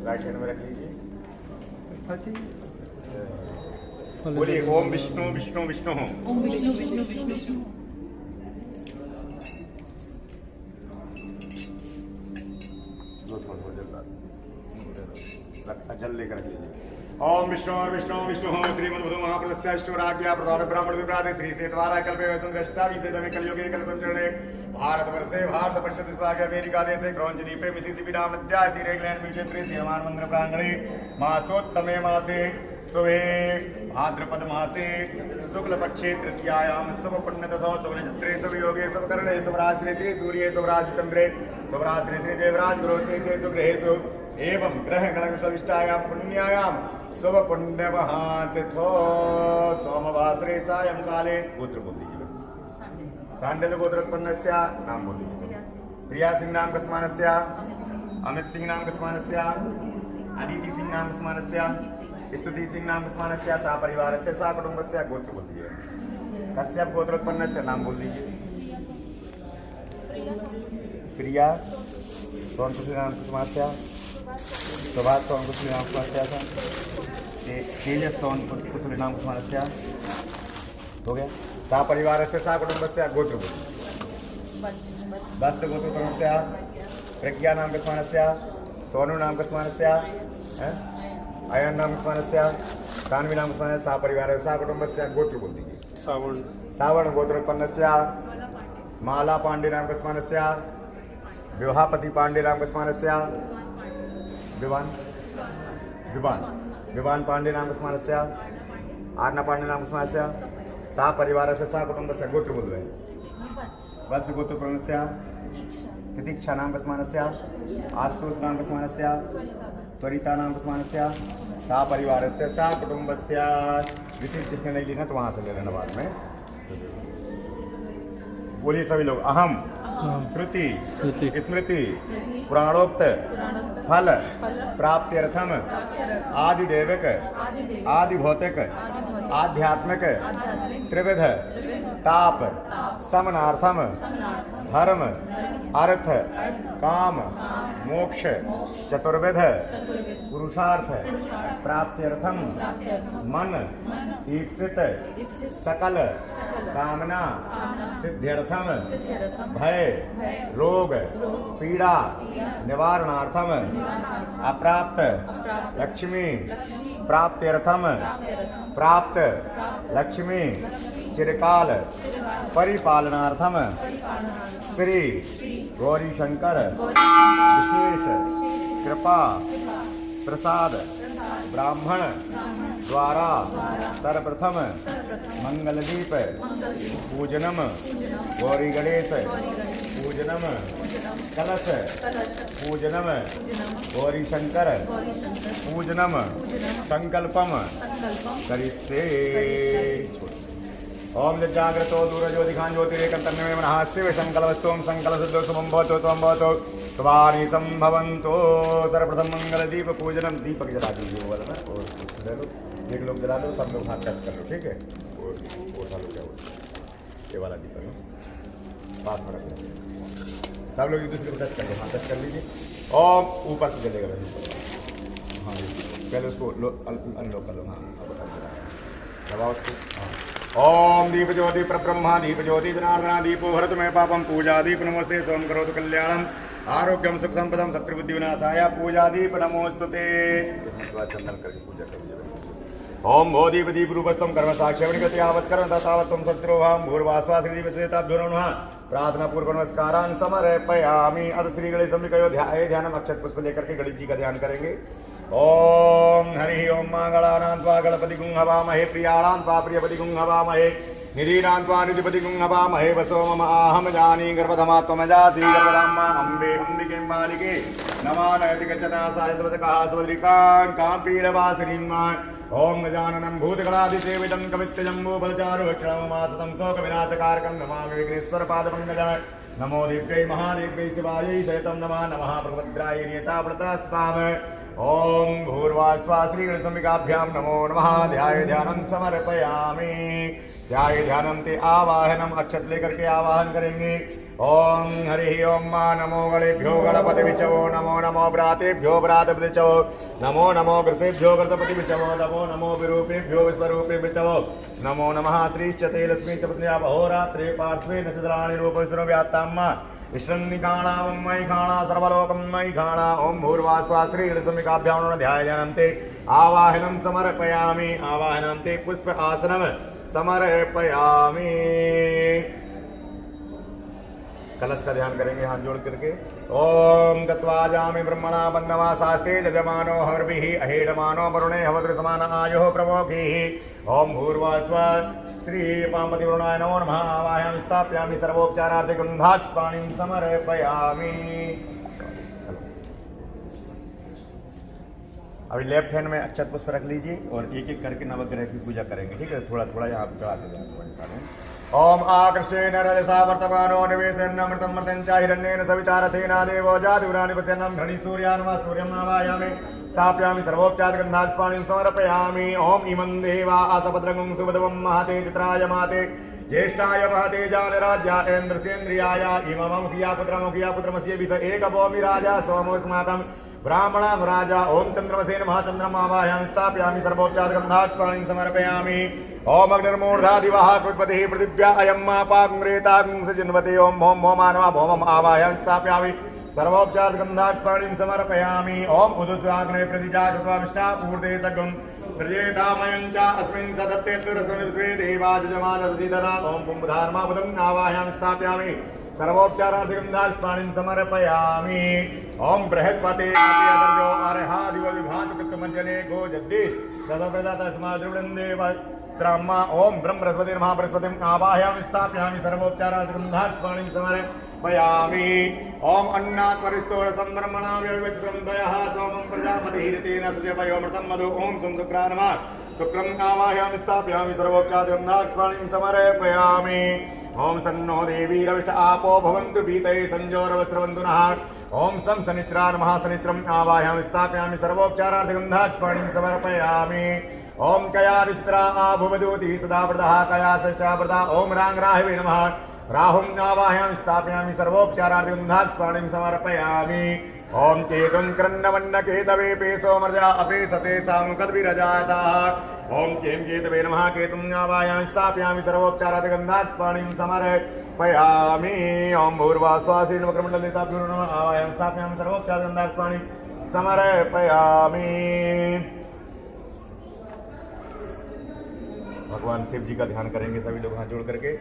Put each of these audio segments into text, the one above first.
Right hand में रख लीजिए। बोलिए ओम विष्णु विष्णु विष्णु हो। ओम विष्णु विष्णु विष्णु विष्णु। जल लेकर लीजिए। ओम विष्णु विष्णु विष्णु हो श्रीमद् महाप्रदस्याष्टोराज्ञा प्रधान ब्राह्मण विप्राद श्री से द्वारा कल्पे वसंतष्टावी से तमे कलियुगे कल्पम चरणे भारत वर्षे भारत पश्चिम दिशागे अमेरिका देशे क्रौंच द्वीपे मिसिसिपी नाम नद्याः तीरे इंग्लैंड क्षेत्रे श्रीमान मंदिर प्रांगणे मासोत्तमे मासे शुभे भाद्रपद मासे शुक्ल पक्षे तृतीयायाम शुभ पुण्यतिथौ शुभ नक्षत्रे शुभ योगे शुभ करणे शुभ राशि श्री सूर्ये शुभ राशि चंद्रे शुभ राशि श्री देवराज गुरु श्री से शुभग्रहेषु एवं ग्रह गण सविष्टायाम पुण्यायाम शुभ पुण्य महातिथो सोमवासरे सायं काले। गोत्र बोल दीजिए। सांडल गोत्रोत्पन्नस्य नाम बोल दीजिए। प्रिया सिंह नाम कस्मानस्य, अमित सिंह नाम कस्मानस्य, अदिति सिंह नाम कस्मानस्य, स्तुति सिंह नाम कस्मानस्य, सा परिवारस्य सा कुटुंबस्य। गोत्र बोल दीजिए। कश्यप गोत्रोत्पन्नस्य नाम बोल दीजिए। प्रिया सोनकुशी नाम कस्मानस्य, प्रभात सोनकुशी नाम कस्मानस्य, तेजस सोनकुशी नाम कस्मानस्य। हो गया। सा परिवारस्य सा कुटुंबस्य। गोत्र बोल दीजिए। वत्स गोत्रोत्पन्नस्य, प्रज्ञा नाम कस्मानस्य, सोनू नाम कस्मानस्य, अयन नाम कस्मानस्य, सान्वी नाम कस्मानस्य, सा परिवारस्य सा कुटुंबस्य। गोत्र बोल दीजिए। सावण सावण गोत्रोत्पन्नस्य, माला पांडे नाम कस्मानस्य, विवाहपति पांडे नाम कस्मानस्य, विवान विवान विवान पांडे नाम कस्मानस्य, आर्ना पांडे नाम कस्मानस्य, सा परिवारस्य सा कुटुंबस्य। गोत्र बोल रहे। वत्स गोत्रोत्पन्नस्य, प्रतीक्षा नाम कस्मानस्य, आशुतोष नाम कस्मानस्य, त्वरिता नाम कस्मानस्य, सा परिवारस्य सा कुटुंबस्य। विशिष्ट जिसने नहीं लेना तो वहां से ले लेना बाद में। बोलिए सभी लोग। अहम श्रुति स्मृति पुराणोक्त फल प्राप्त्यर्थम आदि देविक आदि भौतिक आध्यात्मिक त्रिविध ताप समनार्थम धर्म अर्थ काम मोक्ष चतुर्विध पुरुषार्थ प्राप्त्यर्थम मन ईप्सित सकल कामना सिद्ध्यर्थम भय रोग पीड़ा निवारणार्थम अप्राप्त लक्ष्मी प्राप्त्यर्थम प्राप्त लक्ष्मी चिरकाल परिपालनार्थम श्री गौरी शंकर विशेष कृपा प्रसाद ब्राह्मण द्वारा सर्वप्रथम मंगलदीप पूजनम गौरी गणेश पूजनम कलश पूजनम गौरी शंकर पूजनम संकल्पम करिष्ये। ओम जाग्रतो दूरज्योतिखां ज्योतिरेकं तन्मे मनः शिव संकल्पस्तों संकल्पसिद्धो शुभं भवतु त्वं भवतु त्वानि संभवन्तु। सर्वप्रथम मंगल दीप पूजनम। दीपक जला दीजिए वो वाला ना, और ले लो, एक लोग जला लो, सब लोग हाथ टच कर लो, ठीक है। और वो उठा लो, क्या बोलते ये वाला दीपक है, पास में रख लो, सब लोग एक दूसरे को टच कर लो, हाथ टच कर लीजिए। ओम ऊपर से जलेगा भाई। हाँ पहले उसको अनलॉक कर लो। हाँ दबाओ उसको। हाँ ओम दीप ज्योति प्रब्रह्मा दीप ज्योति जनार्दना दीपो हरतु मे पापम पूजा दीप नमस्ते सोम करोतु कल्याणम आरोग्यम सुख संपदम शत्रुबुद्धि विनाशाय पूजा दीप नमोस्तुते। चंदन करके पूजा करिए। ओम भो दीप दीप रूपस्तम कर्म साक्ष्यवनिगति यावत् कर्म तथावत् त्वं शत्रुभां भूर्वास्वा श्री दिवसेताभ्यो प्रार्थना पूर्व नमस्कारान् समर्पयामि। अथ श्री गणेश कयो ध्यानम अक्षत पुष्प लेकर के गणेश जी का ध्यान करेंगे। ओम हरि ओम मंगलानां त्वा गणपति गुं हवामहे प्रियाणां त्वा प्रियपति गुं हवामहे निधीनां त्वा निधिपति गुं हवामहे वसो मम आहम जानी गर्भधमा त्वमजासि गर्भधामा अम्बे अम्बिके मालिके नमो नैतिकशनासाय त्वदकः स्वद्रिकान् कापीडवासिनीं। ओम गजाननं भूतगणाधिसेवितं कवित्तजम्बूफलचारुभक्षणममासतं शोकविनाशकारकं नमामि विघ्नेश्वरपादपङ्कजाय। नमो दिव्यै महादिव्यै शिवायै शयतं नमः नमः भगवद्ग्रायै नियताव्रतस्ताम। ओम भूर्वास्वा श्री गणेशम्बिकाभ्यां नमो नमः ध्याय ध्यानं समर्पयामि। ध्याये ध्यानम ते आवाहनम अक्षत लेकर के आवाहन करेंगे। ओम हरि ओम मा नमो गणेभ्यो गणपति विचवो नमो नमो व्रातेभ्यो व्रातपति विचवो नमो नमो ग्रसेभ्यो ग्रसपति विचवो नमो नमो विरूपेभ्यो विश्वरूपे विचवो नमो नमः श्रीश्च ते लक्ष्मी च पत्न्या अहोरात्रे पार्श्वे नक्षत्राणि रूपविश्वरो व्यात्ताम्मा विश्रन्निकाणां मयि खाणा सर्वलोकं मयि खाणा ओम भूर्वास्वा श्रीलक्ष्मीकाभ्यां ध्यायान्ते आवाहनं समर्पयामि आवाहनन्ते पुष्प आसनं समर्पयामि। कलश का ध्यान करेंगे हाथ जोड़ करके। ओम तत्वा जामि ब्रह्मणा बंधवा शास्ते जजमानो हर्भिः अहेडमानो वरुणे हवद्रसमान आयुः प्रवोभिः। ओम भूर्वास्व श्री पांपति वरुणाय नमो नमः आवाहयामि स्थापयामि सर्वोपचारार्थे गंधाक्षपाणिं समर्पयामि। अभी लेफ्ट हैंड में अक्षत पुष्प रख लीजिए और एक एक करके नवग्रह की पूजा करेंगे, ठीक है। थोड़ा थोड़ा यहाँ चढ़ाते जाएंगे। ओम आकृष्टेन रजसा वर्तमानो निवेशन्नमृतं मृतं च हिरण्येन सविता रथेन देवो जातिपुराणिपस्यन्नं घृणी सूर्यान्वा सूर्यं आवाहयामि स्थापयामि सर्वोपचार गन्धाक्षपाणिं समर्पयामि। ओम इमं देवा आसपद्रगुं सुभद्रवं महते चित्राय माते ज्येष्ठाय महते जानराज्या इन्द्रसेन्द्रियाय इमं मुखिया पुत्रमस्य विष एकभौमि राजा सोमोऽस्माकं ब्राह्मणा राजा। ओम चंद्रमसेन महाचंद्रम आवाहयामि स्थापयामि सर्वोपचार गन्धाक्षपाणिं समर्पयामि। ओम अग्निर्मूर्धा दिवः कृत्पतिः पृथिव्या अयं मापाग्रेताग्ं सजिन्वते ओम भौम भौमानवा भौमम् आवाहयामि स्थापयामि सर्वोपचार गन्धाक्षपाणिं समर्पयामि। ओम उदुस्वाग्ने प्रतिजागत्वा विष्टा पूर्ते सगं सृजेतामयं च अस्मिन् सदत्ते तुरस्मिन् विश्वे देवा जजमानसि ददा। ओम कुम्भधार्मा बुधं आवाहयामि स्थापयामि सर्वोपचारार्थे गन्धाक्षपाणिं समर्पयामि। ओम बृहस्पते अदर्जो अर्हादिव विभात कृतमज्जने गो जद्दि तदप्रदा तस्माद् देव ब्रह्मा। ओम ब्रह्म बृहस्पति महाबृहस्पतिं आवाहयामि स्थापयामि सर्वोपचारार्थे गन्धाक्षपाणिं समर्पयामि। ओम अन्नात् परिस्तो रसं ब्रह्मणा व्यवचितं दयः सोमं प्रजापतिर्तेन सत्यपयोमृतं मधु। ओम सं शुक्रान्मा शुक्रं आवाहयामि स्थापयामि सर्वोपचारार्थे गन्धाक्षपाणिं समर्पयामि। ओम सन्नो देवी रविष्ट आपो भवन्तु पीतये संजोरवस्त्रवन्तु नः। ओम सं शनिश्चरान् महाशनिश्चरम् आवाहयामि स्थापयामि सर्वोपचारार्थे गन्धाक्षपाणिं समर्पयामि। ओम कयादिश्रा आभुवदूति सदा व्रतः कया षष्ठा व्रता। ओम रांग्राहवे नमः राहुं आवाहयामि स्थापयामि सर्वोपचारार्थे गन्धाक्षपाणिं समर्पयामि। ओम केतुं क्रन्नवन्न केतवे पेशो मर्जा अपेशसे सामुकद्विरजातः। ओम कें केतवे नमः केतुं आवाहयामि स्थापयामि सर्वोपचारार्थे गन्धाक्षपाणिं समर्पयामि। ओम भूर्वास्वासीन वक्रमण्डलिताभ्यो नमः आवाहयामि स्थापयामि सर्वोपचारार्थे गन्धाक्षपाणिं समर्पयामि। भगवान शिव जी का ध्यान करेंगे सभी लोग हाथ जोड़ करके।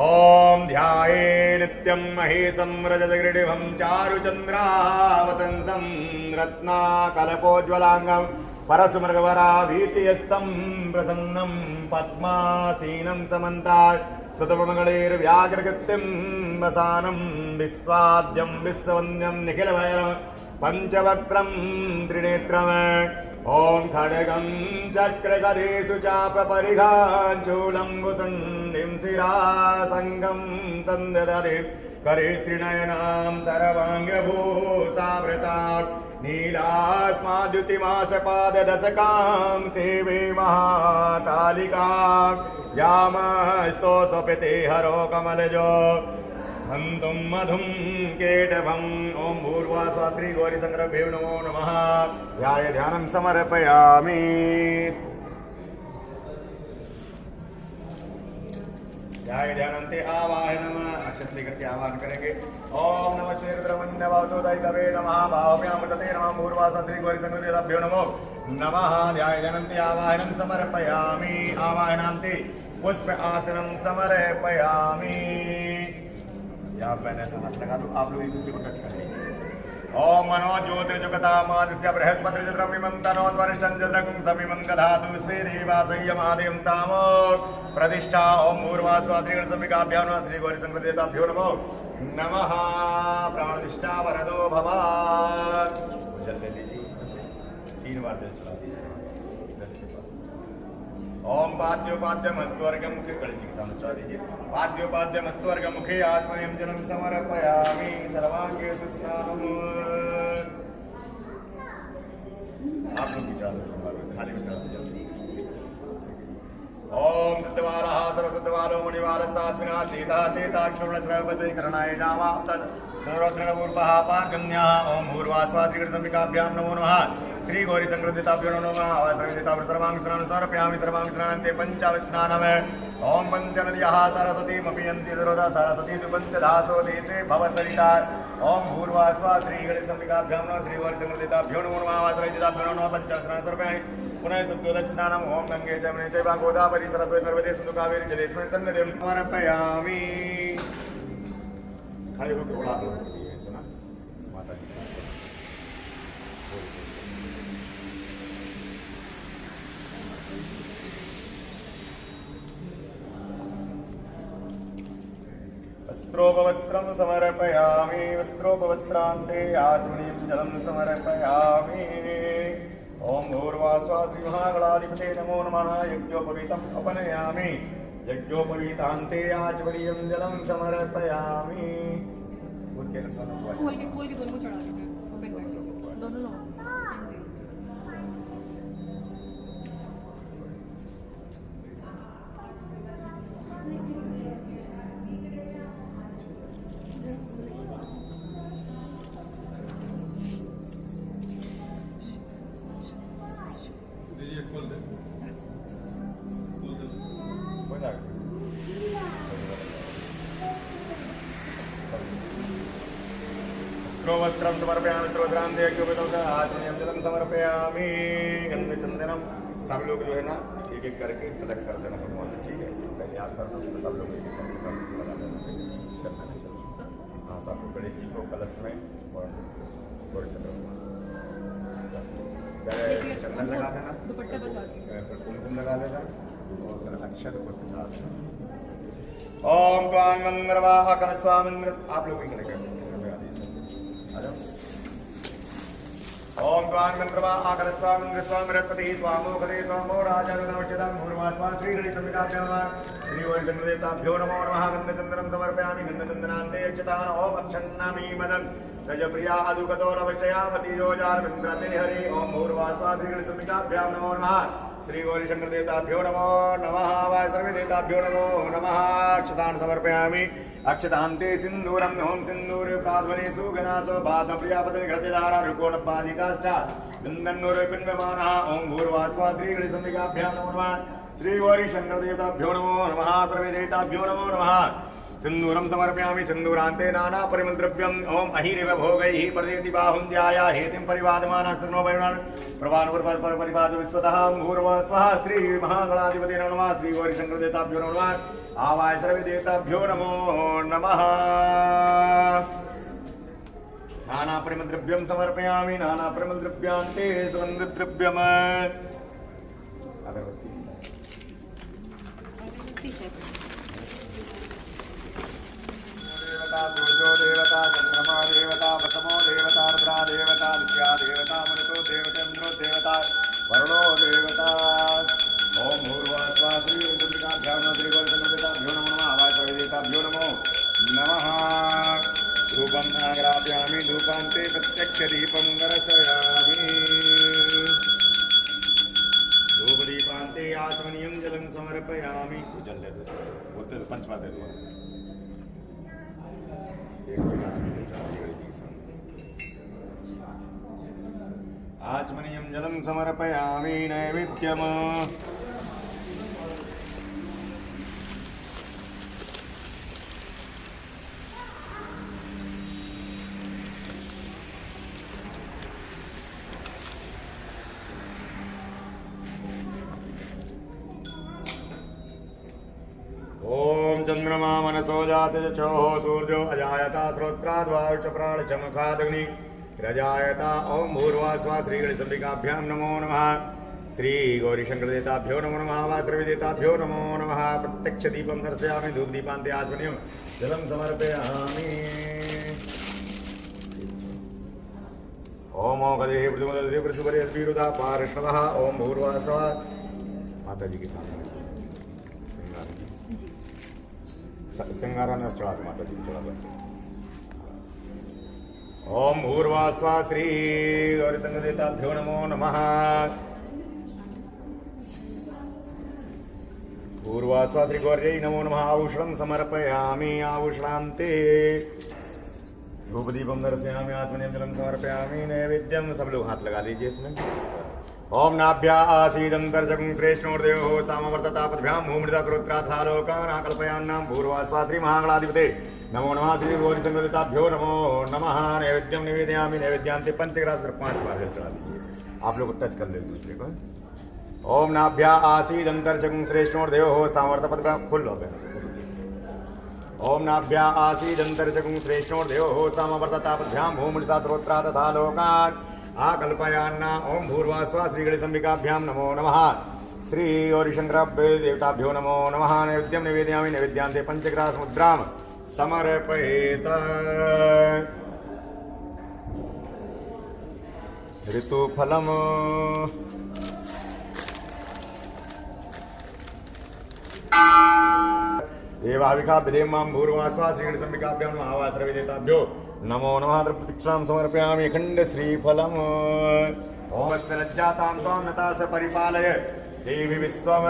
ओम ध्याये नित्यं महेशं रजतग्रीडिभं चारुचन्द्रावतंसं रत्नाकल्पोज्ज्वलांगं परशुमृगवराभीतिहस्तं प्रसन्नं पद्मासीनं समन्तात् स्तुतमङ्गलैर्व्याघ्रकृत्यं वसानं विश्वाद्यं विश्ववन्द्यं निखिलभैरवं पंचवक्त्रं त्रिनेत्रम्। ओम खड्गं चक्रगदेषु चापपरिघां चूलम्बुसन्धिं शिरासङ्गं सन्ददते करे स्त्रीनयनां सर्वाङ्गभूषावृतां नीलास्माद्युतिमासपाददशकां सेवे महाकालिकां यामस्तो स्वपिते हरो कमलजो हन्तुं मधुं केटभम्। ओम भूर्वास्वा श्री गौरी संग्रभ्यो नमो नमः ध्याये ध्यानं समर्पयामि। ध्याये ध्यानन्ते आवाहनम् अक्षत लेकर के आवाहन करेंगे। ओम नमस्ते रुद्रमन्यवातो दैतवे नमः भावम्यामृतते नमः भूर्वास्वा श्री गौरी संग्रभ्यो नमो नमः ध्याये ध्यानन्ते आवाहनं समर्पयामि। आवाहनान्ते पुष्प आसनं समर्पयामि। यहाँ मैंने हाथ लगा दो, आप लोग एक दूसरे को टच कर लीजिए। ओम मनो ज्योतिर्जुगता मादिस्य बृहस्पतिर्जत्रमिमं तनोत्वरिष्ठं जत्रगुं समिमं दधातु स्वेदेवासय्यमादयं तामो प्रतिष्ठा। ओम भूर्वास्वा श्रीगणसम्मिकाभ्यां नमः श्री गौरी संप्रदेताभ्यो नमो नमः प्राणनिष्ठा वरदो भव। जल ले लीजिए उसमें से 3 बार जल चला दीजिए। ओम पाद्योपाद्यमस्त्वर्गमुखे गणेश जी के सामने चला दीजिए। पाद्योपाद्यमस्त्वर्गमुखे आचमनीयं जलं समर्पयामि सर्वांगेषु स्नानम्। आप लोग भी चला दो, खाली भी चला दीजिए। ओम सत्यवाराः सर्वशुद्धवालो मणिवालस्तास्मिन् सीता सीताक्षुर्णस्रवपते करणाय जामाप्तन सर्वत्रिणपूर्वः पार्गन्यः ॐ भूर्वास्वा श्रीकृष्णम्बिकाभ्यां नमो नमः श्री गौरी संकृतिताभ्यो नमः आवासविदिताभ्यो सर्वांग स्नानं समर्पयामि सर्वांग स्नानन्ते पञ्चाविस्नानम् ॐ पञ्चनद्यः सरस्वतीमपि यन्ति सर्वदा सरस्वती तु पञ्चधासो देशे भवसरिता ॐ भूर्वास्वा श्रीगणेशम्बिकाभ्यां नमः श्री गौरी संकृतिताभ्यो नमो नमः आवासविदिताभ्यो नमः पञ्चस्नानं समर्पयामि पुनः शुद्धोदकस्नानम् ॐ गङ्गे च यमुने चैव गोदावरी सरस्वती नर्मदे सिन्धु कावेरी जलेस्मिन् सन्निधिं समर्पयामि। खड़े होकर उड़ा दो ऐसा ना माता जी वस्त्रोपवस्त्रं समर्पयामि वस्त्रोपवस्त्रान्ते आचमनीं जलं समर्पयामि ॐ भूर्वास्वा श्रीमहागणाधिपते नमो नमः यज्ञोपवीतम् अपनयामि यज्ञोपवीतान्ते आचमनीयं जलं समर्पयामि। खोल के दोनों को चढ़ा दीजिए ओपन करके दोनों लोग वस्त्रं समर्पयामि स्त्रोत्रान्ते आचमनीयं जलं समर्पयामि गन्धचंदनम। सब लोग जो है ना एक एक करके तिलक कर देना भगवान, ठीक है? पहले आप करना सब लोग एक एक करके सब लगा देना, चलना नहीं चलो। हाँ सब लोग गणेश जी को कलश में और चंदन लगा देना, दुपट्टा बचा के फिर कुमकुम लगा देना और फिर अक्षत को सजा देना। ओम त्वां मंगलवाह कनस्वामिन्द्र, आप लोग भी करेंगे ओम त्वां मंत्रवा आकलस्वामिन्द्र स्वामिरस्पति त्वामोखदे त्वामो राजानुदवश्यतां भूर्वास्वा श्रीगणेशम्बिकाभ्यो नमः श्री गौरीशङ्करदेवताभ्यो नमो नमः गन्धचन्दनं समर्पयामि गन्धचन्दनान्ते यच्छतान् ॐ अक्षन्नामि मदन् गजप्रिया अदुकतोरवश्चयावति योजारविन्द्रते हरे ॐ भूर्वास्वा श्रीगणेशम्बिकाभ्यां नमो नमः श्री गौरीशङ्करदेवताभ्यो नमो नमः वाय सर्वदेवताभ्यो नमो नमः अक्षतान् समर्पयामि अक्षतान्ते सिन्दूरं ॐ सिन्दूर प्राध्वनेषु गणासो बाधप्रियापते घृतधारा रुकोणपादिकाश्च गन्धन्नुरपिण्डमानः ॐ भूर्वास्वा श्रीगणेशम्बिकाभ्यां नमो नमः श्री गौरीशङ्करदेवताभ्यो नमो नमः सर्वदेवताभ्यो नमो नमः सिन्दूरं समर्पयामि सिन्दूरान्ते नाना परिमलद्रव्यम् ॐ अहिरिव भोगैः प्रदेति बाहुं ध्याया हेतिं परिवादमानास्तनो वैणान् प्रभानुपर परिवाद विश्वतः भूर्वास्वः श्री महागणाधिपते नमः श्री गौरीशङ्करदेवताभ्यो नमः आवाय सर्वदेवताभ्यो नमो नमः। नाना परिमलद्रव्यं समर्पयामि नाना परिमलद्रव्यान्ते सुगन्धद्रव्यम् अगरबत्ती सूर्यो देवता चंद्रमा देवता वसमो देवता रुद्रा देवता विद्या देवता मरुतो देवतेन्द्रो देवता वरुणो देवता ओम भूर्वास्वा श्रीगणेशम्बिकाभ्यां नमः श्री गौरीशङ्करदेवताभ्यो नमो नमः आवाय सर्वदेवताभ्यो नमो नमः। धूपं नाग्रापयामि धूपान्ते प्रत्यक्षदीपं दर्शयामि धूपदीपान्ते आचमनीयं जलं समर्पयामि। जल ले दो बोलते तो पंचमा दे दो आचमनीयं जलं समर्पयामि नैवेद्यम्। ओम चंद्रमा मनसो जाते चोः सूर्यो अजायता श्रोत्राद्वाच प्राणचमुखादग्नि रजायता ओम भूर्वास्वा श्रीगणेशम्बिकाभ्यां नमो नमः श्री गौरीशङ्करदेवताभ्यो नमो नमः वासर्वदेवताभ्यो नमो नमः। प्रत्यक्ष दीपं दर्शयामि धूपदीपान्ते आचमनीयं जलं समर्पयामि। ओम ओंकारे पृथ्वी पृथ्वी विरुदा पार्श्वः ओम भूर्वास्वा माता जी के सामने सिंगाराने चढ़ा दो माता जी चढ़ा दो। ओम भूर्वास्वा श्री गौरीशङ्करदेवताभ्यो नमो नमः पूर्वास्वा श्री गौर्यै नमो नमः आभूषणं समर्पयामि आभूषणान्ते धूपदीपं दर्शयामि आत्मनेम जलं समर्पयामि नैवेद्यं। सब लोग हाथ लगा लीजिए इसमें। ओम नाभ्या आसीदंतर्शकुं श्रेष्ठोर्देवो सामवर्ततापद्भ्यां भूमृता श्रोत्राथा लोकान् कल्पयान्नां पूर्वास्वा श्री महागणाधिपते नमो नमः श्री गौरी संगदिताभ्यो नमो नमः। नैवेद्यं निवेदयामि नैवेद्यांते पंचग्रास पर 5 बार जल चढ़ा दीजिए। आप लोग टच कर ले एक दूसरे को। ओम नाभ्या आसीदंतर्शकुं श्रेष्ठोर्देवो सामवर्ततापद्भ्यां फुल हो गया। ओम नाभ्या आसीदंतर्शकुं श्रेष्ठोर्देवो सामवर्ततापद्भ्यां भूमृता श्रोत्राथा तथा लोकान् आकल्पयान्ना। ओम भूर्वास्वा श्री गणेशंबिकाभ्यां नमो नमः। श्री गौरीशंकराभ्यो देवताभ्यो नमो नमः। नैवेद्यं निवेदयामि नैवेद्यांते पंचग्रास मुद्रां समर्पयेत। ऋतुफलम् देवाविका विदेमां भूर्वास्वा श्री गणेशंबिकाभ्यां महावासरविदेताभ्यो नमो नमः। प्रतीक्षां समर्पयामि खंड श्रीफलम्। ओम लज्जातां त्वां नता स परिपालय देवी विश्वम्।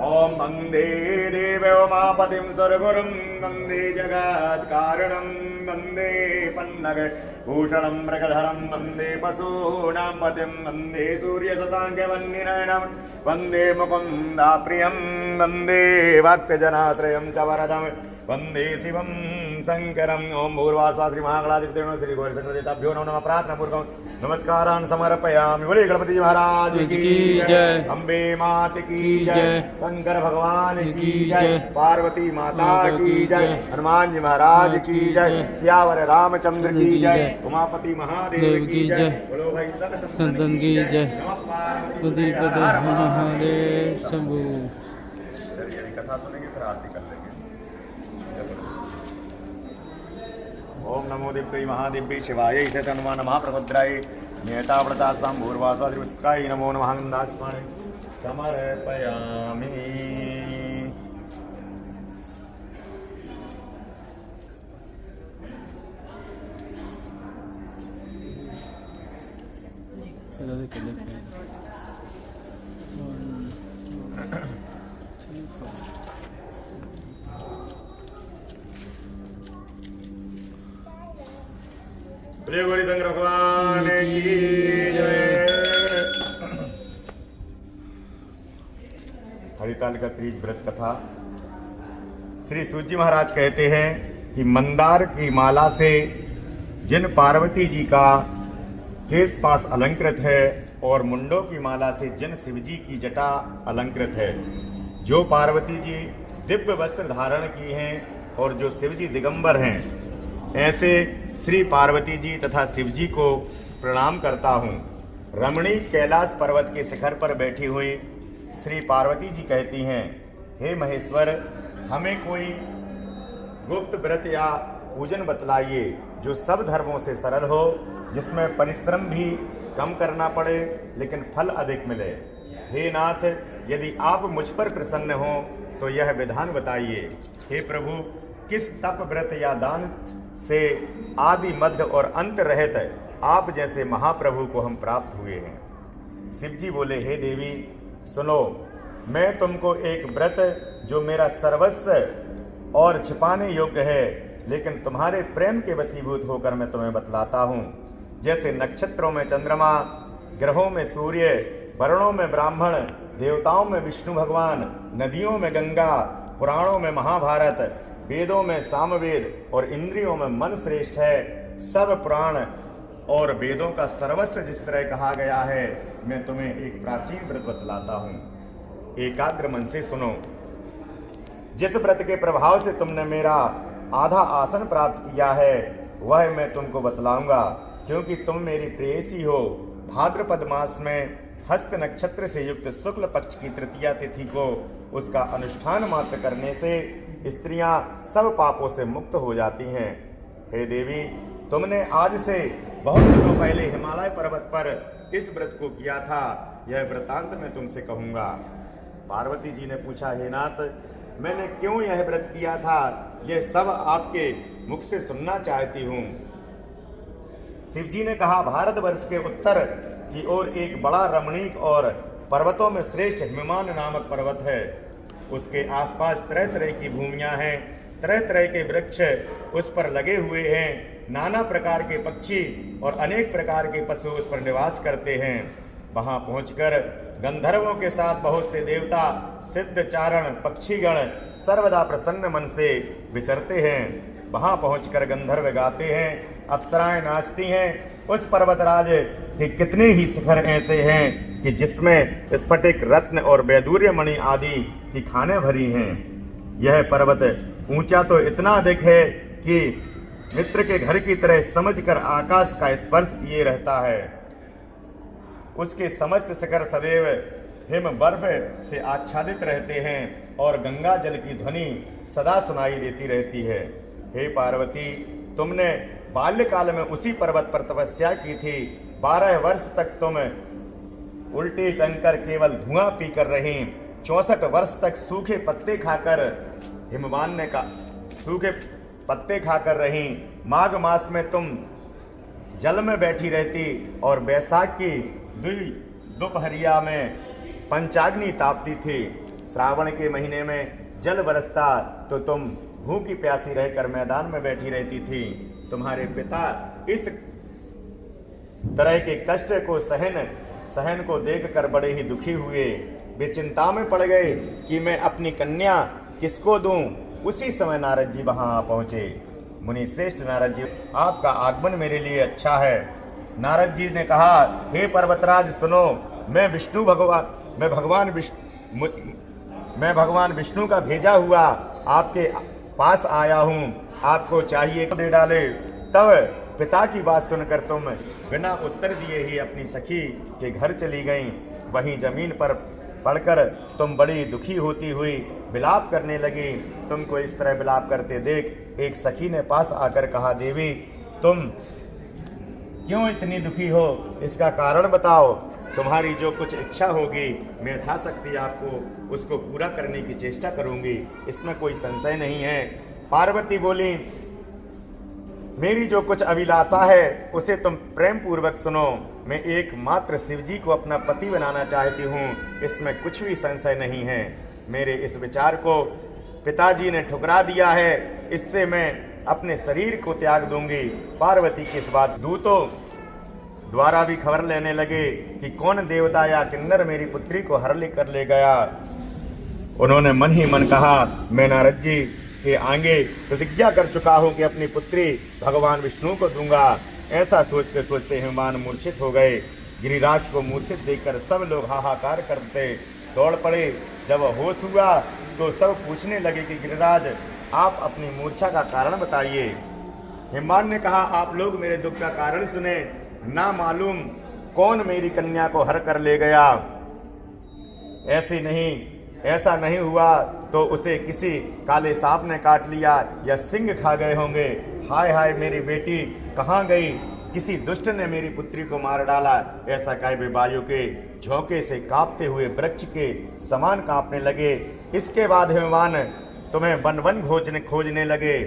ओम वन्दे देवोमापतिं सर्वगुरुं वन्दे जगत्कारणं वन्दे पन्नग भूषणं मृगधरं वन्दे पशूनां पतिं वन्दे सूर्यशशाङ्कवन्निनयनं वन्दे मुकुन्दाप्रियं वन्दे भक्तजनाश्रयं च वरदं वन्दे शिवं शङ्करम्। ओम भूर्वास्वा श्री महागणाधिपते श्री गौरीशंकरदेवताभ्यो नमः। प्रार्थनापूर्वकं नमस्कारान् समर्पयामि। बोले गणपति महाराज की जय, अम्बे मात की जय, शंकर भगवान की जय, पार्वती माता की जय, हनुमान जी महाराज की जय, सियावर रामचंद्र की जय, उमापति महादेव की जय, बोलो भाई सब संतन की जय। नमः पार्वती महादेव शंभू। चलिए कथा सुनेंगे फिर आरती कर लेंगे। ओम नमो दिव्यै महादिव्यै शिवायै च हनुमान महाप्रभुद्राय नियताव्रतास्तां भूर्वास्वा श्रीविष्काय नमो नमः। गन्धास्मणे समर्पयामि। श्री गौरीशंकर भगवान की जय। हरितालिका तीज व्रत कथा। श्री सूजी महाराज कहते हैं कि मंदार की माला से जिन पार्वती जी का केश पास अलंकृत है और मुंडों की माला से जिन शिव जी की जटा अलंकृत है, जो पार्वती जी दिव्य वस्त्र धारण की हैं और जो शिव जी दिगंबर हैं, ऐसे श्री पार्वती जी तथा शिव जी को प्रणाम करता हूँ। रमणीक कैलाश पर्वत के शिखर पर बैठी हुई श्री पार्वती जी कहती हैं, हे महेश्वर, हमें कोई गुप्त व्रत या पूजन बतलाइए जो सब धर्मों से सरल हो, जिसमें परिश्रम भी कम करना पड़े लेकिन फल अधिक मिले। हे नाथ, यदि आप मुझ पर प्रसन्न हो तो यह विधान बताइए। हे प्रभु, किस तप व्रत या दान से आदि मध्य और अंत रहित आप जैसे महाप्रभु को हम प्राप्त हुए हैं। शिव जी बोले, हे देवी सुनो, मैं तुमको एक व्रत जो मेरा सर्वस्व और छिपाने योग्य है लेकिन तुम्हारे प्रेम के वशीभूत होकर मैं तुम्हें बतलाता हूँ। जैसे नक्षत्रों में चंद्रमा, ग्रहों में सूर्य, वर्णों में ब्राह्मण, देवताओं में विष्णु भगवान, नदियों में गंगा, पुराणों में महाभारत, वेदों में सामवेद और इंद्रियों में मन श्रेष्ठ है। सब पुराण और वेदों का सर्वस्व जिस तरह कहा गया है, मैं तुम्हें एक प्राचीन व्रत बतलाता हूँ। एकाग्र मन से सुनो। जिस व्रत के प्रभाव से तुमने मेरा आधा आसन प्राप्त किया है वह मैं तुमको बतलाऊंगा, क्योंकि तुम मेरी प्रेयसी हो। भाद्रपद मास में हस्त नक्षत्र से युक्त शुक्ल पक्ष की तृतीया तिथि को उसका अनुष्ठान मात्र करने से स्त्रियां सब पापों से मुक्त हो जाती हैं। हे देवी, तुमने आज से बहुत दिनों पहले हिमालय पर्वत पर इस व्रत को किया था, यह वृतांत मैं तुमसे कहूंगा। पार्वती जी ने पूछा, हे नाथ, मैंने क्यों यह व्रत किया था, यह सब आपके मुख से सुनना चाहती हूँ। शिव जी ने कहा, भारतवर्ष के उत्तर की ओर एक बड़ा रमणीक और पर्वतों में श्रेष्ठ हिममान नामक पर्वत है। उसके आसपास तरह तरह की भूमियां हैं, तरह तरह के वृक्ष उस पर लगे हुए हैं, नाना प्रकार के पक्षी और अनेक प्रकार के पशु उस पर निवास करते हैं। वहां पहुंचकर गंधर्वों के साथ बहुत से देवता, सिद्ध, चारण, पक्षीगण सर्वदा प्रसन्न मन से विचरते हैं। वहां पहुंचकर गंधर्व गाते हैं, अप्सराएं नाचती हैं। उस पर्वतराज के कितने ही शिखर ऐसे हैं कि जिसमें स्फटिक, रत्न और वैदूर्य मणि आदि की खानें भरी हैं। यह पर्वत ऊंचा तो इतना अधिक है कि मित्र के घर की तरह समझकर आकाश का स्पर्श किए रहता है। उसके समस्त शिखर सदैव हिम बर्फ से आच्छादित रहते हैं और गंगा जल की ध्वनि सदा सुनाई देती रहती है। हे पार्वती, तुमने बाल्यकाल में उसी पर्वत पर तपस्या की थी। 12 वर्ष तक तुम उल्टी टंकर केवल धुआं पीकर रही। 64 वर्ष तक सूखे पत्ते खाकर हिमवान्य का सूखे पत्ते खाकर रही। माघ मास में तुम जल में बैठी रहती और बैसाख की दोपहरिया में पंचाग्नि तापती थी। श्रावण के महीने में जल बरसता तो तुम भूखी प्यासी रहकर मैदान में बैठी रहती थी। तुम्हारे पिता इस तरह के कष्ट को सहन को देखकर बड़े ही दुखी हुए। वे चिंता में पड़ गए कि मैं अपनी कन्या किसको दूं। उसी समय नारद जी वहां आ पहुंचे। मुनि श्रेष्ठ नारद जी, आपका आगमन मेरे लिए अच्छा है। नारद जी ने कहा, हे पर्वतराज सुनो, मैं भगवान विष्णु का भेजा हुआ आपके पास आया हूँ। आपको चाहिए तो दे डाले। तब पिता की बात सुनकर तुम बिना उत्तर दिए ही अपनी सखी के घर चली गईं। वहीं जमीन पर पड़कर तुम बड़ी दुखी होती हुई विलाप करने लगी। तुमको इस तरह विलाप करते देख एक सखी ने पास आकर कहा, देवी तुम क्यों इतनी दुखी हो, इसका कारण बताओ। तुम्हारी जो कुछ इच्छा होगी मैं यथाशक्ति आपको उसको पूरा करने की चेष्टा करूंगी, इसमें कोई संशय नहीं है। पार्वती बोली, मेरी जो कुछ अभिलाषा है उसे तुम प्रेम पूर्वक सुनो। मैं एकमात्र शिवजी को अपना पति बनाना चाहती हूँ, इसमें कुछ भी संशय नहीं है। मेरे इस विचार को पिताजी ने ठुकरा दिया है, इससे मैं अपने शरीर को त्याग दूंगी। पार्वती की इस बात दूतों द्वारा भी खबर लेने लगे कि कौन देवता या किन्नर मेरी पुत्री को हर लेकर ले गया। उन्होंने मन ही मन कहा, मैं नारद जी के आगे प्रतिज्ञा कर चुका हूं कि अपनी पुत्री भगवान विष्णु को दूंगा। ऐसा सोचते सोचते हिमवान मूर्छित हो गए। गिरिराज को मूर्छित देखकर सब लोग हाहाकार करते दौड़ पड़े। जब होश हुआ तो सब पूछने लगे कि गिरिराज आप अपनी मूर्छा का कारण बताइए। हिमवान ने कहा, आप लोग मेरे दुख का कारण सुने, ना मालूम कौन मेरी कन्या को हर कर ले गया। ऐसा नहीं हुआ तो उसे किसी काले सांप ने काट लिया या सिंह खा गए होंगे। हाय हाय मेरी बेटी कहाँ गई, किसी दुष्ट ने मेरी पुत्री को मार डाला। ऐसा कहे वे वायु के झोंके से कांपते हुए वृक्ष के समान कांपने लगे। इसके बाद हिमवान तुम्हें वन वन खोजने लगे।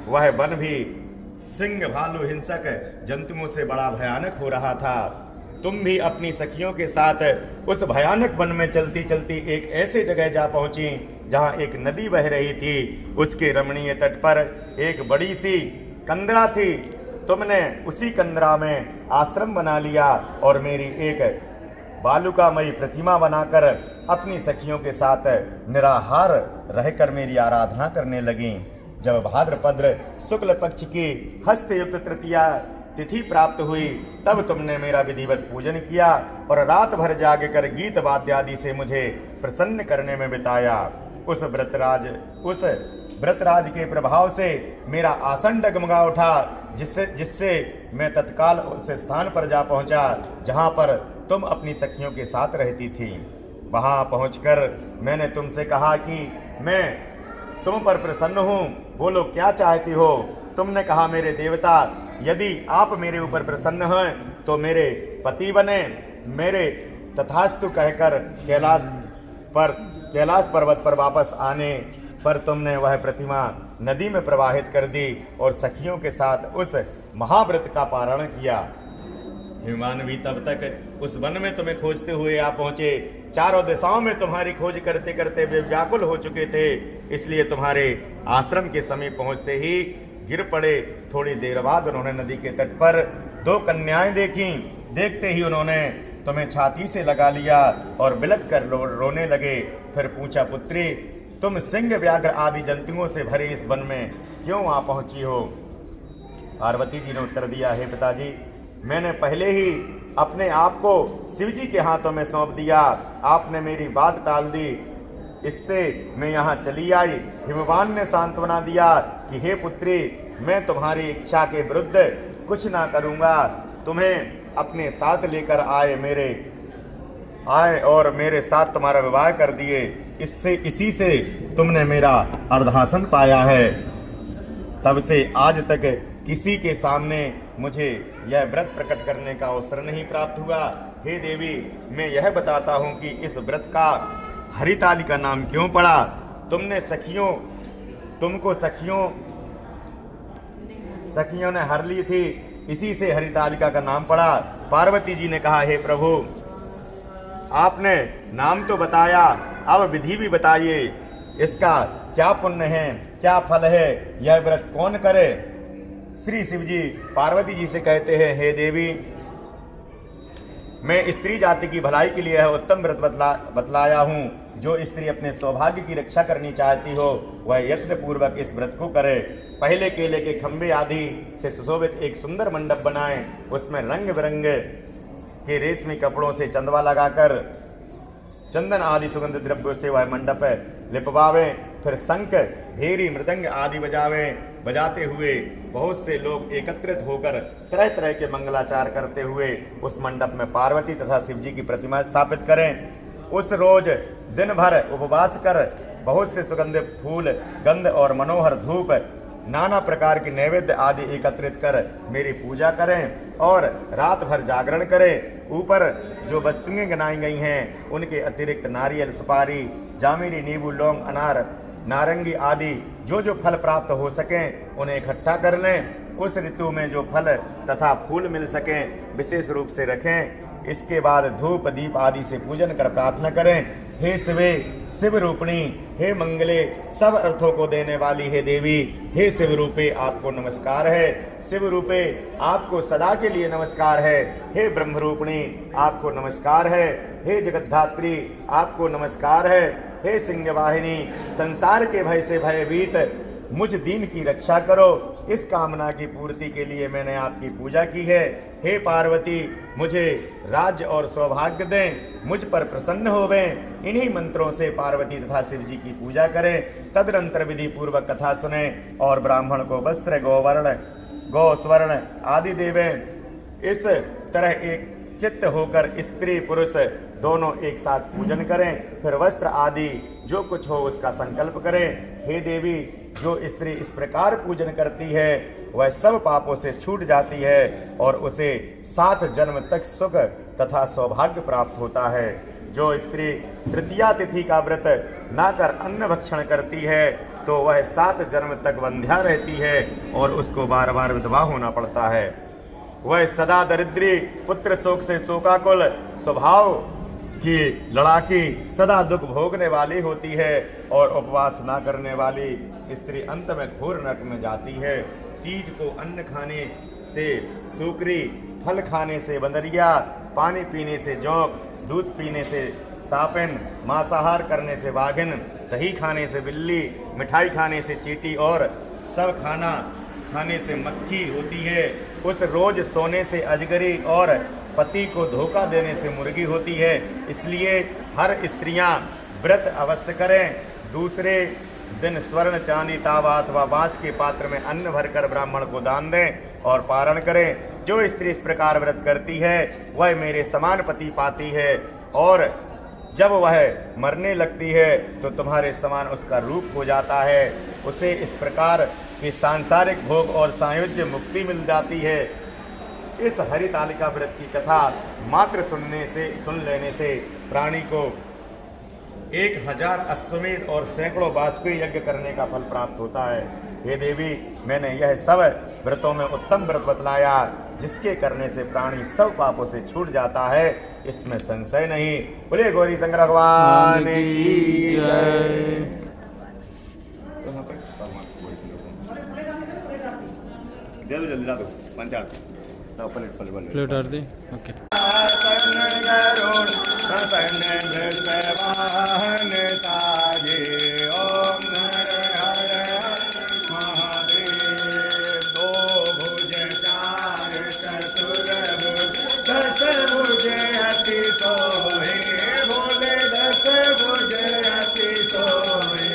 वह वन भी सिंह, भालू, हिंसक जंतुओं से बड़ा भयानक हो रहा था। तुम भी अपनी सखियों के साथ उस भयानक वन में चलती चलती एक ऐसे जगह जा पहुंची जहां एक नदी बह रही थी। उसके रमणीय तट पर एक बड़ी सी कंदरा थी। तुमने उसी कंदरा में आश्रम बना लिया और मेरी एक बालुकामयी प्रतिमा बनाकर अपनी सखियों के साथ निराहार रहकर मेरी आराधना करने लगी। जब भाद्रपद शुक्ल पक्ष की हस्तयुक्त तृतीया तिथि प्राप्त हुई तब तुमने मेरा विधिवत पूजन किया और रात भर जाग कर गीत वाद्य आदि से मुझे प्रसन्न करने में बिताया। उस व्रतराज के प्रभाव से मेरा आसन डगमगा उठा, जिससे मैं तत्काल उस स्थान पर जा पहुंचा जहां पर तुम अपनी सखियों के साथ रहती थी। वहां पहुंचकर मैंने तुमसे कहा कि मैं तुम पर प्रसन्न हूं, बोलो क्या चाहती हो। तुमने कहा, मेरे देवता, यदि आप मेरे ऊपर प्रसन्न हैं तो मेरे पति बने। मेरे तथास्तु कहकर कैलाश पर्वत पर वापस आने पर तुमने वह प्रतिमा नदी में प्रवाहित कर दी और सखियों के साथ उस महाव्रत का पारण किया। हिमवान भी तब तक उस वन में तुम्हें खोजते हुए आ पहुंचे। चारों दिशाओं में तुम्हारी खोज करते करते वे व्याकुल हो चुके थे, इसलिए तुम्हारे आश्रम के समीप पहुंचते ही गिर पड़े। थोड़ी देर बाद उन्होंने नदी के तट पर 2 कन्याएं देखी। देखते ही उन्होंने तुम्हें छाती से लगा लिया और बिलख कर रोने लगे। फिर पूछा, पुत्री, तुम सिंह, व्याघ्र आदि जंतुओं से भरे इस वन में क्यों आ पहुंची हो? पार्वती जी ने उत्तर दिया, हे पिताजी, मैंने पहले ही अपने आप को शिव जी के हाथों में सौंप दिया। आपने मेरी बात टाल दी, इससे मैं यहाँ चली आई। हिमवान ने सांत्वना दिया कि हे पुत्री, मैं तुम्हारी इच्छा के विरुद्ध कुछ ना करूँगा। तुम्हें अपने साथ लेकर आए और मेरे साथ तुम्हारा विवाह कर दिए। इसी से तुमने मेरा अर्धासन पाया है। तब से आज तक किसी के सामने मुझे यह व्रत प्रकट करने का अवसर नहीं प्राप्त हुआ। हे देवी, मैं यह बताता हूँ कि इस व्रत का हरितालिका नाम क्यों पड़ा? तुमको सखियों ने हर ली थी, इसी से हरितालिका का नाम पड़ा। पार्वती जी ने कहा, हे प्रभु, आपने नाम तो बताया, अब विधि भी बताइए। इसका क्या पुण्य है, क्या फल है, यह व्रत कौन करे? श्री शिव जी पार्वती जी से कहते हैं, हे देवी, मैं स्त्री जाति की भलाई के लिए यह उत्तम व्रत बतलाया हूँ। जो स्त्री अपने सौभाग्य की रक्षा करनी चाहती हो वह यत्न पूर्वक इस व्रत को करे। पहले केले के खंभे आदि से सुशोभित एक सुंदर मंडप बनाएं, उसमें रंग बिरंगे के रेशमी कपड़ों से चंदवा लगाकर चंदन आदि सुगंध द्रव्यों से वह मंडप लिपवावें। फिर शंख, भेरी, मृदंग आदि बजाते हुए बहुत से लोग एकत्रित होकर तरह तरह के मंगलाचार करते हुए उस मंडप में पार्वती तथा शिव जी की प्रतिमा स्थापित करें। उस रोज दिन भर उपवास कर बहुत से सुगंधित फूल, गंध और मनोहर धूप, नाना प्रकार के नैवेद्य आदि एकत्रित कर मेरी पूजा करें और रात भर जागरण करें। ऊपर जो वस्तुएं गिनाई गई हैं उनके अतिरिक्त नारियल, सुपारी, जामुनी, नींबू, लौंग, अनार, नारंगी आदि जो फल प्राप्त हो सकें उन्हें इकट्ठा कर लें। उस ऋतु में जो फल तथा फूल मिल सकें विशेष रूप से रखें। इसके बाद धूप दीप आदि से पूजन कर प्रार्थना करें, हे शिवे, शिव रूपिणी, हे मंगले, सब अर्थों को देने वाली हे देवी, हे शिव रूपे आपको नमस्कार है। शिव रूपे आपको सदा के लिए नमस्कार है। हे ब्रह्म रूपिणी आपको नमस्कार है। हे जगद्धात्री आपको नमस्कार है। हे सिंह वाहिनी, संसार के भय से भयभीत मुझ दीन की रक्षा करो। इस कामना की पूर्ति के लिए मैंने आपकी पूजा की है। हे पार्वती, मुझे राज्य और सौभाग्य दें, मुझ पर प्रसन्न होवें। इन्हीं मंत्रों से पार्वती तथा शिव जी की पूजा करें। तदनंतर विधि पूर्वक कथा सुने और ब्राह्मण को वस्त्र, गोवर्ण, गौ स्वर्ण आदि देवें। इस तरह एक चित्त होकर स्त्री पुरुष दोनों एक साथ पूजन करें। फिर वस्त्र आदि जो कुछ हो उसका संकल्प करें। हे देवी, जो स्त्री इस प्रकार पूजन करती है वह सब पापों से छूट जाती है और उसे 7 जन्म तक सुख तथा सौभाग्य प्राप्त होता है। जो स्त्री तृतीया तिथि का व्रत ना कर अन्न भक्षण करती है तो वह 7 जन्म तक वंध्या रहती है और उसको बार बार विधवा होना पड़ता है। वह सदा दरिद्री, पुत्र शोक से शोकाकुल, स्वभाव की लड़ाकी, सदा दुख भोगने वाली होती है और उपवास ना करने वाली स्त्री अंत में घोर नरक में जाती है। तीज को अन्न खाने से सूकरी, फल खाने से बंदरिया, पानी पीने से जोंक, दूध पीने से सापिन, मांसाहार करने से वाघिन, दही खाने से बिल्ली, मिठाई खाने से चींटी और सब खाना खाने से मक्खी होती है। उस रोज सोने से अजगरी और पति को धोखा देने से मुर्गी होती है। इसलिए हर स्त्रियां व्रत अवश्य करें। दूसरे दिन स्वर्ण, चांदी, तांबा अथवा बांस के पात्र में अन्न भरकर ब्राह्मण को दान दें और पारण करें। जो स्त्री इस प्रकार व्रत करती है वह मेरे समान पति पाती है और जब वह मरने लगती है तो तुम्हारे समान उसका रूप हो जाता है। उसे इस प्रकार की सांसारिक भोग और सायुज्य मुक्ति मिल जाती है। इस हरितालिका व्रत की कथा मात्र सुन लेने से प्राणी को 1000 अश्वमेध और सैकड़ों वाजपेयी यज्ञ करने का फल प्राप्त होता है। हे देवी, मैंने यह सब व्रतों में उत्तम व्रत बतलाया जिसके करने से प्राणी सब पापों से छूट जाता है, इसमें संशय नहीं। बोलिए गौरी शंकर भगवान की जय। दे दो जल्दी, ला दो पंचायत प्लेट आरती ओके। ओम हर हर महादेव। दो भुज चार चतुर्भुज दस भुज अति सोहे, बोले दस भुज अति सोहे।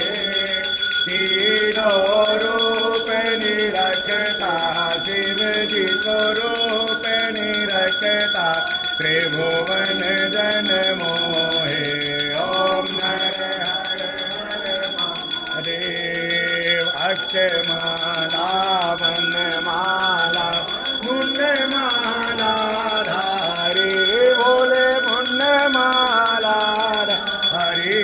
तीनों रूप निरखता शिव जी को रूप निरखता, त्रिभुवन जन मोहे। ओम हर हर हर महादेव। अक्षमाला वनमाला मुंडमाला धारी, बोले मुंडमाला हरि।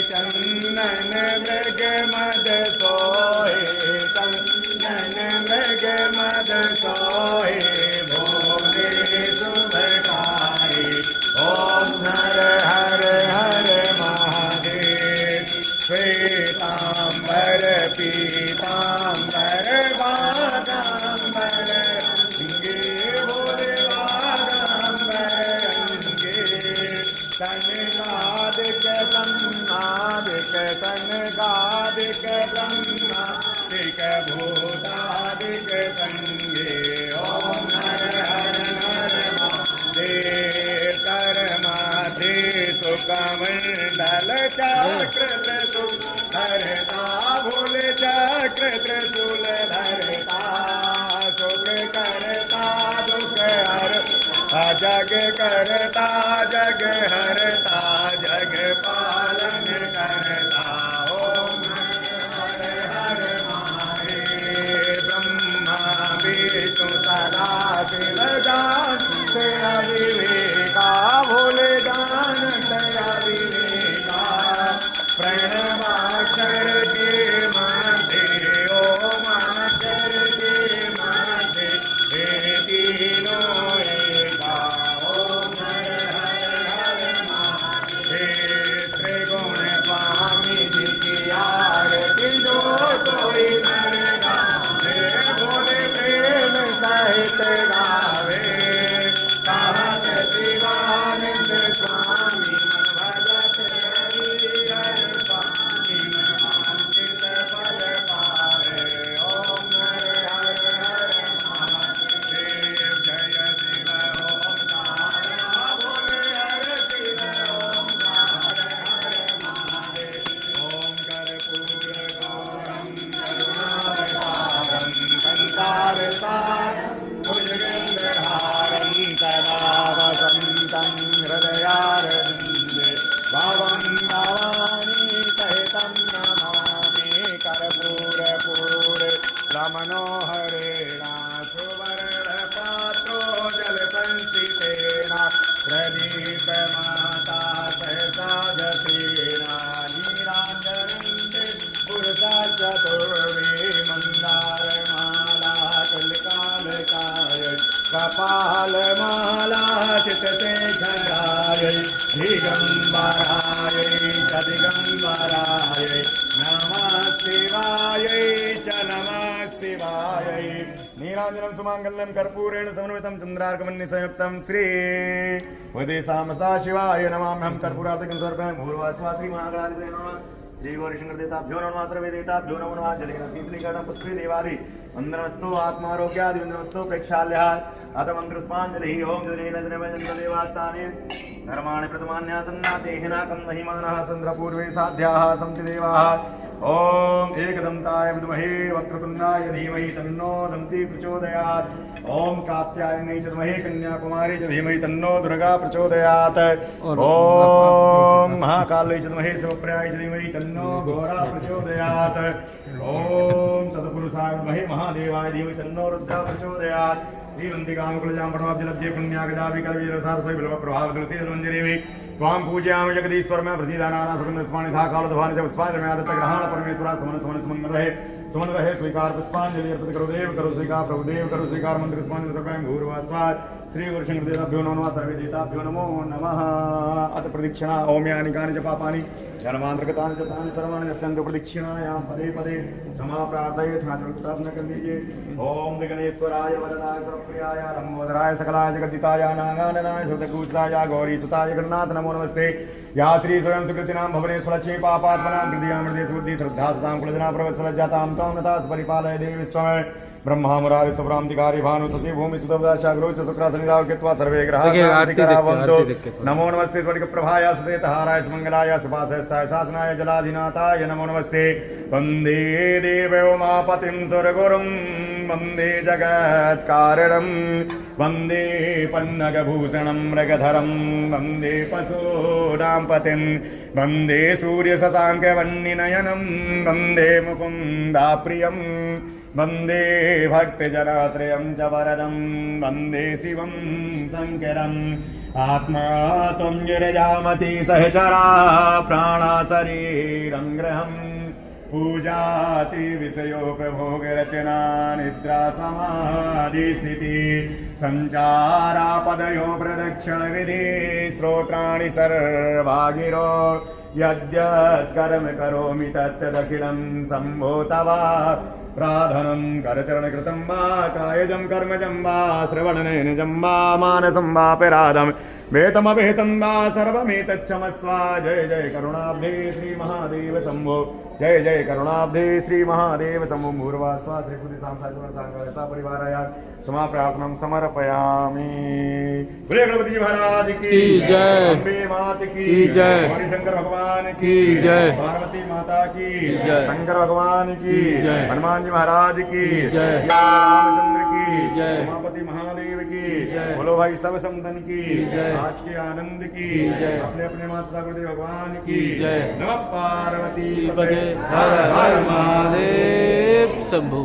चंदन मृग मद सोहे, चंदन मृग मद सोहे, भोले शुभकारी। ओम हर हर हर महादेव। श्वेतांबर पीतांबर बादांबर अंगे, बोले बादांबर अंगे। तनगादिक ब्रह्मादिक तनगादिक ब्रह्मादिक भूतादिक संगे। ओम हर हर हर महादेव। कर्माधि सुकमंडल चक्र त्रिशूल धरता, भोले चक्र त्रिशूल धरता। सुख करता दुख हरता, जग करता जग हरता, जग पालन करता। ओम हर हर महादेव। ब्रह्मा विष्णु सदा शिव जानत अविवेका, भोले जानत अविवेका। प्रणवाक्षर के मध्य ओमाक्षर के मध्य, हे तीनों एका। ओम हर हर हर महादेव। त्रिगुण स्वामी जी की आरती जो कोई नर गावे, भोले प्रेम सहित गावे। कहत शिवानंद स्वामी मन भजत हरिहर स्वामी, मन वांछित फल पावे। ओम हर हर हर महादेव। जय शिव ओंकार, बोले हर शिव ओंकार, हर महादेव। ओम कर्पूर गौरम करुणावतारम, संसार सारम भुजगेन्द्रहारं, सदा वसन्तं हृदयारविन्दे। भवं भवानी सहितं नमामि, कर्पूरपूरे रमणोहरेण सुवर्णपात्रो जलसंचितेन, प्रदीपमाता सहसा जतेन। नीराजनन्ते पुरुषा चतुर्वे, मन्दारमाला कलिकालकाय, कपालमाला चित्तशेखराय, दिगम्बराय च दिगम्बराय, नमः शिवाय च नमः शिवाय। नीराजनं सुमाङ्गल्यं कर्पूरेण समन्वितं चन्द्रार्कमन्यसंयुक्तं श्री वदेशामस्ता शिवाय नमाम्यहं। कर्पूरार्तिकं समर्पयामि। भूर्भुवस्सुः श्री महागणाधिपतये नमः। श्री गौरीशंकर देवताभ्यो नमः। सर्वे देवताभ्यो नमः। जलेन शीतलीकरणं पुष्पे देवादि वन्दनमस्तु। आत्मारोग्यादि वन्दनमस्तु। प्रेक्षालयः अथ मन्त्रपुष्पाञ्जलिः। ओम जलेन देवास्तानि धर्माणि प्रथमान्यासन्नातेहिनाकं महिमानः चन्द्रपूर्वे साध्याः सन्ति देवाः। ओम एकदन्ताय विद्महे वक्रतुण्डाय धीमहि तन्नो दन्ती प्रचोदयात्। ओम कात्यायनै च विद्महे कन्याकुमारी च धीमहि तन्नो दुर्गा प्रचोदयात्। ओम महाकालै च विद्महे शिवप्रियाय च धीमहि तन्नो घोरा प्रचोदयात्। ओम तत्पुरुषाय विद्महे महादेवाय धीमहि तन्नो रुद्रः प्रचोदयात्। श्रीवन्दिकामुकुलजां प्रणवाब्जलब्जे पुण्यागजाभि कलवीरसारस्वै बिल्वप्रभावदुलसीधन्वञ्जरीवि त्वां पूजयामि जगदीश्वर में प्रसीदाना सुगन्धस्मानि था कालदभानि च पुष्पाणि रमया दत्तग्रहाण परमेश्वरा समन समन सुमङ्गल रहे। सुमन रहे स्वीकार पुष्पांजलि अर्पित करो देव करो स्वीकार प्रभु देव करो स्वीकार मंत्र पुष्पांजलि स्वयं भूर्वास्वाद श्री गुरुशंकर देवताभ्यो नमः सर्वे देवताभ्यो नमो नमः अत प्रदक्षिणा ओम यानि कानि च पापानि जन्मांतर्गतानि च तानि सर्वाणि यस्यन्तु प्रदक्षिणायां पदे पदे क्षमा प्रार्थये ध्यानपूर्वक कर लीजिए ओम विघ्नेश्वराय वरदाय सर्वप्रियाय लंबोदराय सकलाय जगद्दिताय नागाननाय श्रुतकूटाय गौरीसुताय गणनाथ नमो नमस्ते यात्री स्वयं सुकृतिनां भवनेश्वर लक्ष्मी पापात्मनां हृदयां हृदय सुबुद्धि श्रद्धा सतां कुलजना प्रवत्सलज्जातां तां नतास परिपालय देवी विश्वमय ब्रह्मा मुरारि सुब्रांतिकारी भानु सती भूमि सुदवदाशाग्रो च शुक्रासनिराव कृत्वा सर्वे ग्रहाः नमो नमस्ते स्वर्ग प्रभाय सुसेतहाराय सुमंगलाय सुभासस्ताय शासनाय जलाधिनाथाय नमो नमस्ते वन्दे देवोमापतिं सुरगुरुं वन्दे जगत्कारणं वन्दे पन्नगभूषणं मृगधरं वन्दे पशूनां पतिं वन्दे सूर्यशशाङ्कवह्निनयनं वन्दे मुकुन्दाप्रियम् वन्दे भक्तजनाश्रयं च वरदं वन्दे शिवं शङ्करम् आत्मा त्वं गिरिजामति सहचरा प्राणा शरीरं गृहं पूजाति विषयो प्रभोगरचना निद्रा समाधिस्थिति सञ्चारापदयो प्रदक्षिणविधि स्तोत्राणि सर्वागिरो यद्यत् कर्म करोमि तत्तदखिलं शम्भो तव प्रार्थनं करचरणकृतं वा कायजं कर्मजं वा श्रवणनयनजं वा मानसं वापराधं वेतमवेतं वा सर्वमेतच्छमस्व जय जय करुणाब्धे श्री महादेव शंभो जय जय करुणाब्धे श्री महादेव शंभो भूर्वास्वा श्री बुद्धिसांसा परिवाराय क्षमा प्रार्थना समर्पयामि। बोले गणपति जी महाराज की जय, अम्बे माता की जय, शंकर भगवान की जय, पार्वती माता की जय, शंकर भगवान की जय, हनुमान जी महाराज की जय, रामचंद्र की जय, उमापति महादेव की जय, बोलो भाई सब संतन की जय, आज के आनंद की जय, अपने अपने माता गुरुदेव भगवान की जय। नमः पार्वती पते हर हर महादेव शंभु।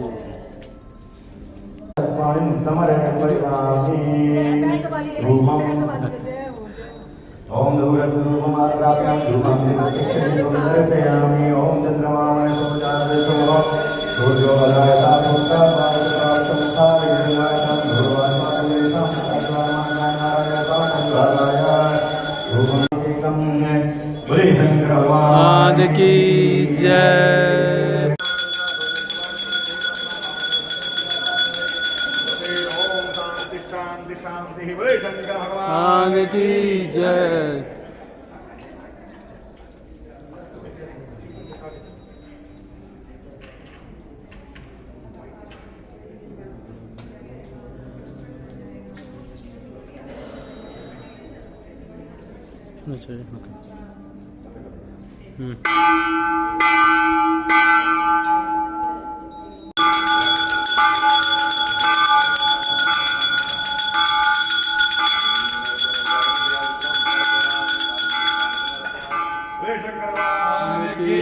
ओम दूरसुमात्राभ्यां धूपं दर्शयामि ओम चंद्रमामय सुजातसुमो सूर्यो वदायता पुष्टापायतासंस्थायनायतं धूर्वास्मादेशं तत्त्वानारायणाय धूपं बोले शंकर भगवान की जय। भगवान की जय। अच्छा ओके। की